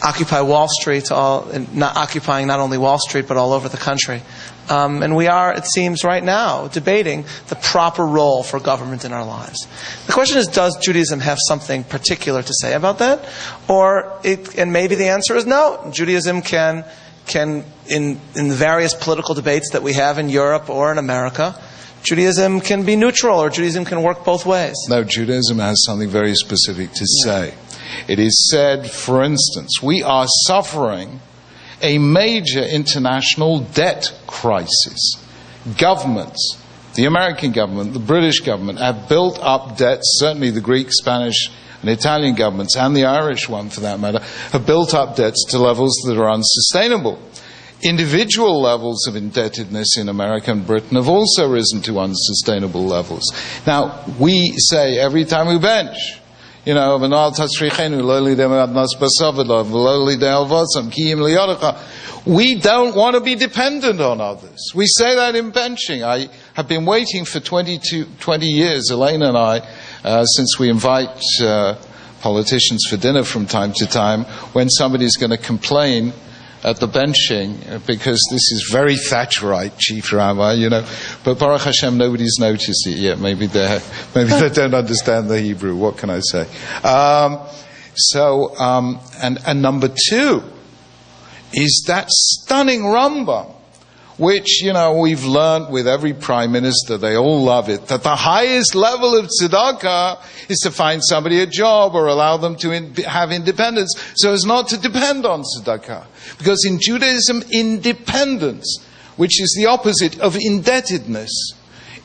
Occupy Wall Street, occupying not only Wall Street but all over the country. And we are, it seems right now, debating the proper role for government in our lives. The question is, does Judaism have something particular to say about that? And maybe the answer is no. Judaism can in the various political debates that we have in Europe or in America, Judaism can be neutral, or Judaism can work both ways.
No, Judaism has something very specific to say. It is said, for instance, we are suffering a major international debt crisis. Governments, the American government, the British government, have built up debts. Certainly the Greek, Spanish, and Italian governments, and the Irish one for that matter, have built up debts to levels that are unsustainable. Individual levels of indebtedness in America and Britain have also risen to unsustainable levels. Now, we say every time we bench, we don't want to be dependent on others. We say that in benching. I have been waiting for 20 years, Elaine and I, since we invite politicians for dinner from time to time, when somebody's going to complain at the benching, because this is very Thatcherite, Chief Rabbi, But Baruch Hashem, nobody's noticed it yet. Maybe they don't understand the Hebrew. What can I say? And number 2 is that stunning Rambam, which, we've learned with every prime minister, they all love it, that the highest level of tzedakah is to find somebody a job or allow them to have independence so as not to depend on tzedakah. Because in Judaism, independence, which is the opposite of indebtedness,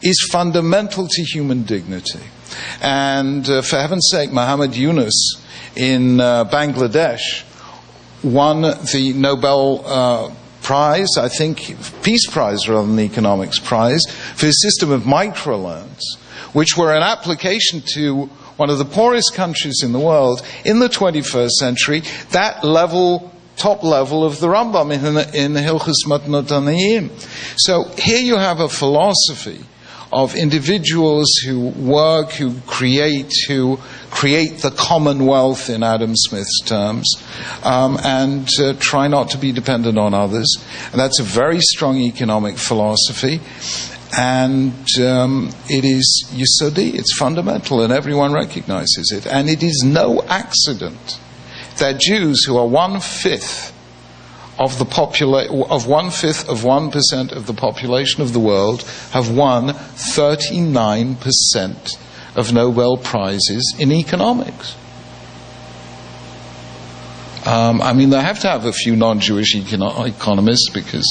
is fundamental to human dignity. And for heaven's sake, Muhammad Yunus in Bangladesh won the Nobel Prize, I think, Peace Prize rather than the Economics Prize, for his system of microloans, which were an application to one of the poorest countries in the world in the 21st century, that top level of the Rambam in the Hilchos Matnot Aniyim. So here you have a philosophy of individuals who work, who create the commonwealth in Adam Smith's terms, and try not to be dependent on others. And that's a very strong economic philosophy. And it is yesodi, it's fundamental, and everyone recognizes it. And it is no accident that Jews, who are 1/5 of the 1/5 of 1% of the population of the world, have won 39% of Nobel Prizes in economics. They have to have a few non-Jewish economists because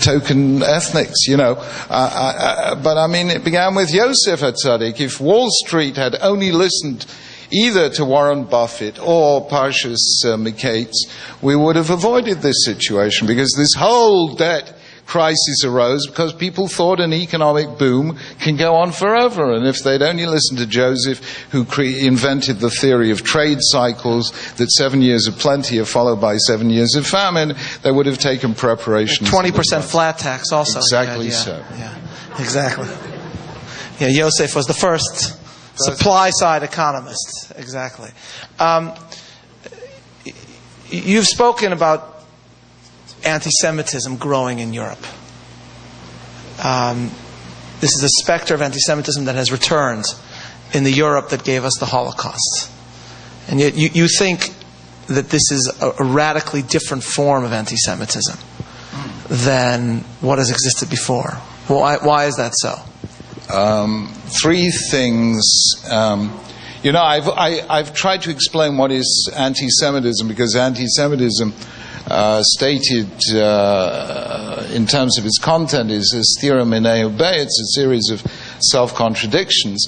token ethnics, But it began with Yosef HaTzadik. If Wall Street had only listened either to Warren Buffett or Parshas Miketz, we would have avoided this situation, because this whole debt crisis arose because people thought an economic boom can go on forever. And if they'd only listened to Joseph, who invented the theory of trade cycles, that 7 years of plenty are followed by 7 years of famine, they would have taken preparations.
20% flat tax also.
Exactly so.
Yeah, exactly. Yeah, Yosef was the first supply-side economist. Exactly. You've spoken about anti-Semitism growing in Europe. This is a specter of anti-Semitism that has returned in the Europe that gave us the Holocaust. And yet you think that this is a radically different form of anti-Semitism than what has existed before. Why is that so?
Three things. I've tried to explain what is anti-Semitism, because anti-Semitism, stated in terms of its content, is a stira minei ubei. It's a series of self-contradictions.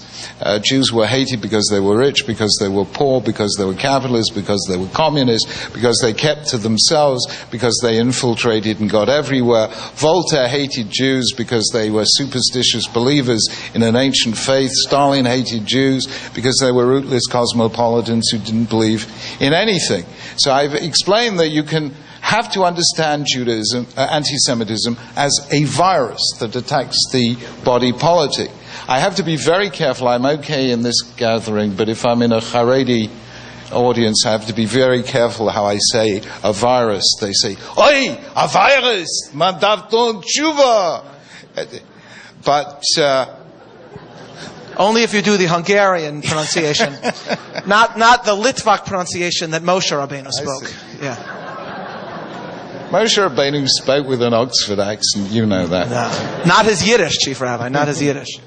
Jews were hated because they were rich, because they were poor, because they were capitalists, because they were communists, because they kept to themselves, because they infiltrated and got everywhere. Voltaire hated Jews because they were superstitious believers in an ancient faith. Stalin hated Jews because they were rootless cosmopolitans who didn't believe in anything. So I've explained that you have to understand Judaism, anti-Semitism, as a virus that attacks the body politic. I have to be very careful. I'm okay in this gathering, but if I'm in a Haredi audience, I have to be very careful how I say a virus. They say, "Oi, a virus! Man darf tun tshuva." But
only if you do the Hungarian pronunciation, not the Litvak pronunciation that Moshe Rabbeinu spoke. Yeah.
Moshe Rabbeinu spoke with an Oxford accent, you know that.
No. Not his Yiddish, Chief Rabbi, not his Yiddish.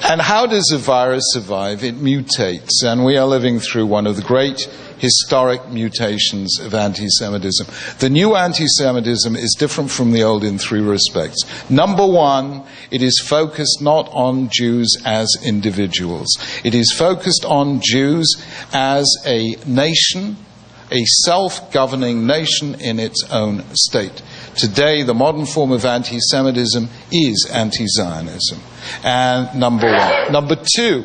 And how does a virus survive? It mutates, and we are living through one of the great historic mutations of anti-Semitism. The new anti-Semitism is different from the old in three respects. Number one, it is focused not on Jews as individuals. It is focused on Jews as a nation, a self-governing nation in its own state. Today, the modern form of anti-Semitism is anti-Zionism. And number one. Number two,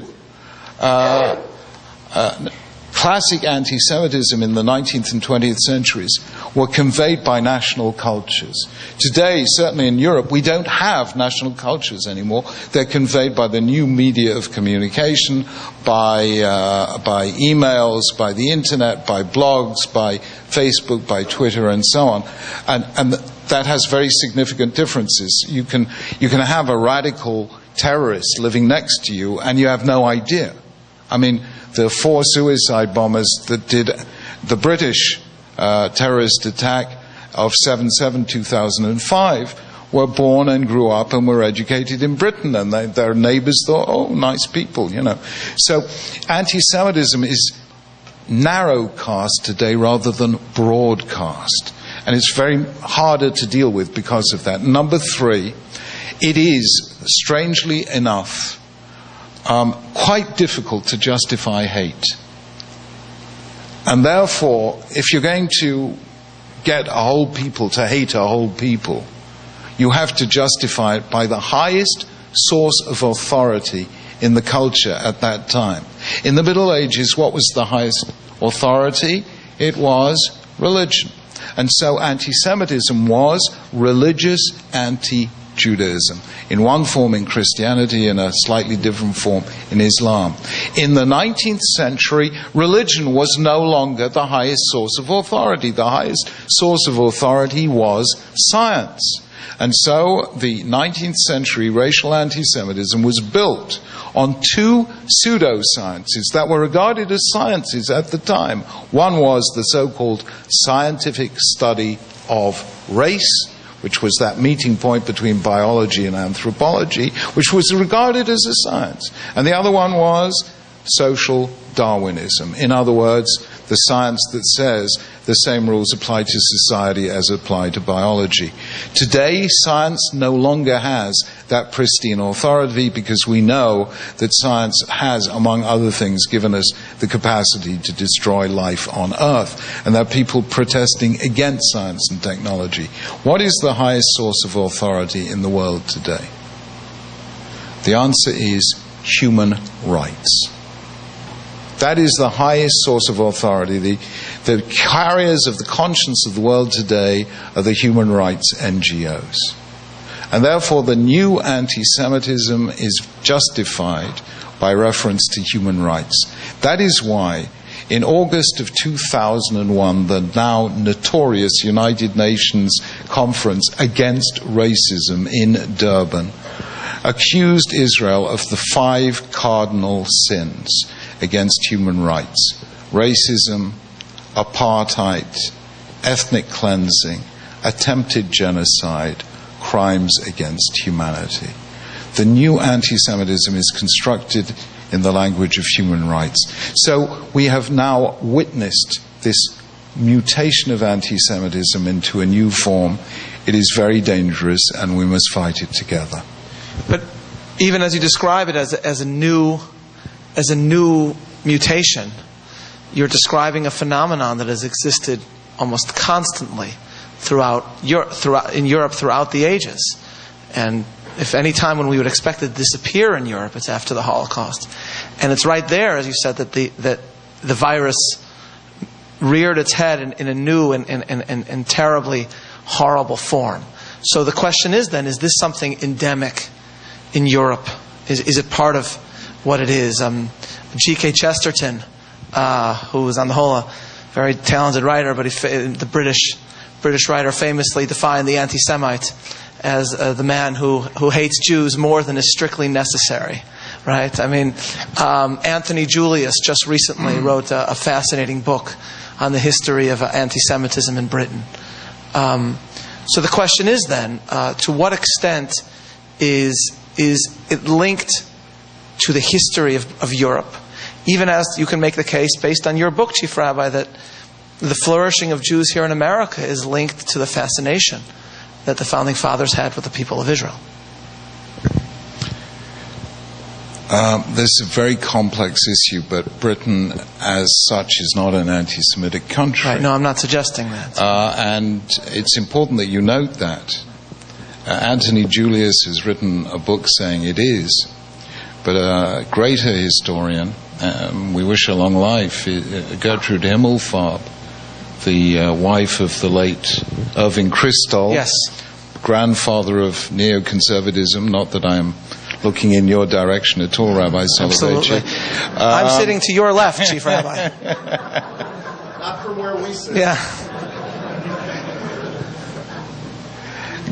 classic anti-Semitism in the 19th and 20th centuries were conveyed by national cultures. Today, certainly in Europe, we don't have national cultures anymore. They're conveyed by the new media of communication, by emails, by the internet, by blogs, by Facebook, by Twitter, and so on. And that has very significant differences. You can have a radical terrorist living next to you, and you have no idea. I mean, the 4 suicide bombers that did the British terrorist attack of 7/7/2005 were born and grew up and were educated in Britain, and their neighbors thought, oh, nice people, you know. So anti-Semitism is narrowcast today rather than broadcast, and it's very harder to deal with because of that. Number three, it is, strangely enough, quite difficult to justify hate. And therefore, if you're going to get a whole people to hate a whole people, you have to justify it by the highest source of authority in the culture at that time. In the Middle Ages, what was the highest authority? It was religion. And so anti-Semitism was religious anti-Judaism, in one form in Christianity, in a slightly different form in Islam. In the 19th century, religion was no longer the highest source of authority. The highest source of authority was science. And so the 19th century racial anti-Semitism was built on 2 pseudosciences that were regarded as sciences at the time. One was the so-called scientific study of race, which was that meeting point between biology and anthropology, which was regarded as a science. And the other one was social Darwinism. In other words, the science that says the same rules apply to society as apply to biology. Today, science no longer has that pristine authority, because we know that science has, among other things, given us the capacity to destroy life on Earth, and there are people protesting against science and technology. What is the highest source of authority in the world today? The answer is human rights. That is the highest source of authority. The carriers of the conscience of the world today are the human rights NGOs. And therefore the new anti-Semitism is justified by reference to human rights. That is why in August of 2001, the now notorious United Nations Conference Against Racism in Durban accused Israel of the 5 cardinal sins against human rights: racism, apartheid, ethnic cleansing, attempted genocide, crimes against humanity. The new anti-Semitism is constructed in the language of human rights. So we have now witnessed this mutation of anti-Semitism into a new form. It is very dangerous, and we must fight it together.
But even as you describe it as a new mutation, you're describing a phenomenon that has existed almost constantly in Europe throughout the ages. And if any time when we would expect it to disappear in Europe, it's after the Holocaust. And it's right there, as you said, that the virus reared its head in a new and terribly horrible form. So the question is then, is this something endemic in Europe? Is it part of what it is? G.K. Chesterton, who was on the whole a very talented writer, but the British writer famously defined the anti-Semite as the man who hates Jews more than is strictly necessary. Right? I mean, Anthony Julius just recently wrote a fascinating book on the history of anti-Semitism in Britain. So the question is then, to what extent is it linked to the history of Europe? Even as you can make the case, based on your book, Chief Rabbi, that the flourishing of Jews here in America is linked to the fascination that the Founding Fathers had with the people of Israel.
This is a very complex issue, but Britain as such is not an anti-Semitic country.
Right, no, I'm not suggesting that.
And it's important that you note that. Anthony Julius has written a book saying it is, but a greater historian, we wish her long life, Gertrude Himmelfarb, the wife of the late Irving Kristol,
yes,
grandfather of neoconservatism, not that I'm looking in your direction at all, Rabbi Soloveitchik.
Absolutely. I'm sitting to your left, Chief Rabbi.
Not from where we sit.
Yeah.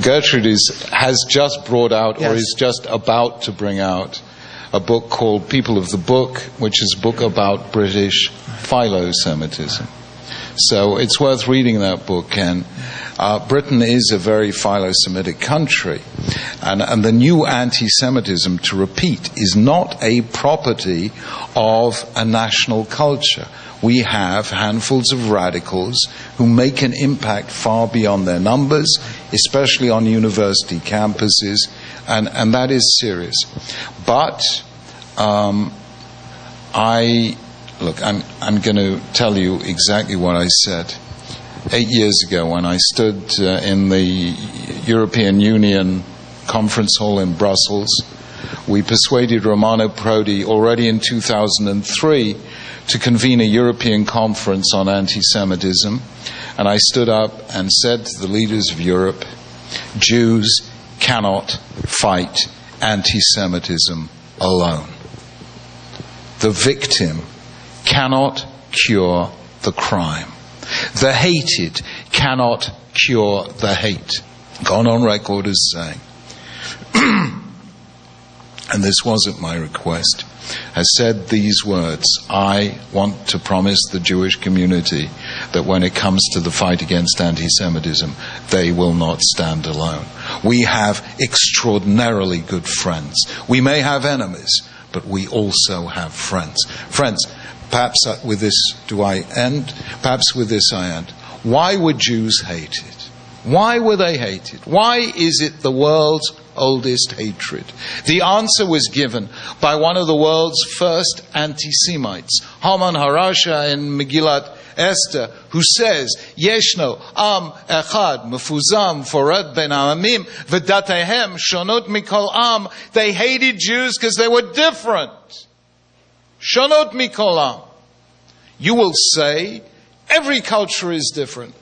Gertrude has just brought out,
yes,
or is just about to bring out, a book called People of the Book, which is a book about British philo-Semitism. So it's worth reading that book. And Britain is a very philo-Semitic country. And the new anti-Semitism, to repeat, is not a property of a national culture. We have handfuls of radicals who make an impact far beyond their numbers, especially on university campuses, and that is serious. But I'm going to tell you exactly what I said 8 years ago when I stood in the European Union conference hall in Brussels. We persuaded Romano Prodi already in 2003 to convene a European conference on anti-Semitism, and I stood up and said to the leaders of Europe, Jews cannot fight anti-Semitism alone. The victim cannot cure the crime. The hated cannot cure the hate. Gone on record as saying, and this wasn't my request, has said these words: I want to promise the Jewish community that when it comes to the fight against anti-Semitism, they will not stand alone. We have extraordinarily good friends. We may have enemies, but we also have friends. Friends, perhaps with this do I end? Perhaps with this I end. Why were Jews hated? Why were they hated? Why is it the world's oldest hatred? The answer was given by one of the world's first anti-Semites, Haman Harasha in Megillat Esther, who says, Yeshno am echad mefuzam forad ben ha'amim v'datehem shonot mikol am. They hated Jews because they were different. Shonot mikol am. You will say every culture is different.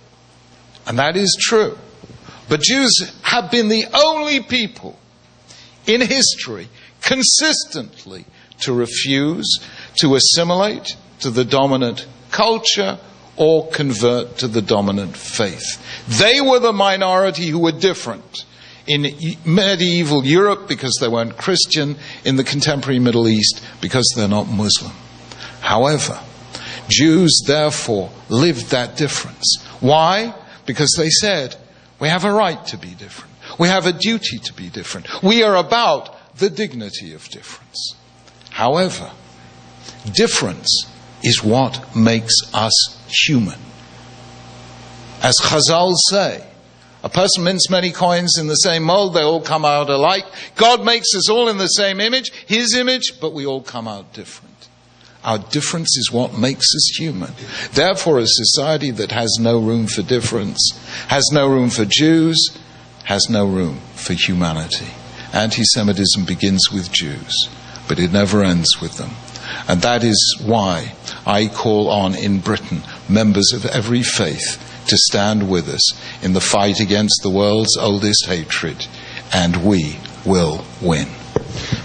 And that is true. But Jews have been the only people in history consistently to refuse to assimilate to the dominant culture or convert to the dominant faith. They were the minority who were different in medieval Europe because they weren't Christian, in the contemporary Middle East because they're not Muslim. However, Jews therefore lived that difference. Why? Because they said, we have a right to be different. We have a duty to be different. We are about the dignity of difference. However, difference is what makes us human. As Chazal say, a person mints many coins in the same mold, they all come out alike. God makes us all in the same image, His image, but we all come out different. Our difference is what makes us human. Therefore, a society that has no room for difference, has no room for Jews, has no room for humanity. Anti-Semitism begins with Jews, but it never ends with them. And that is why I call on, in Britain, members of every faith to stand with us in the fight against the world's oldest hatred, and we will win.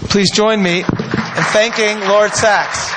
Please join me in thanking Lord Sachs.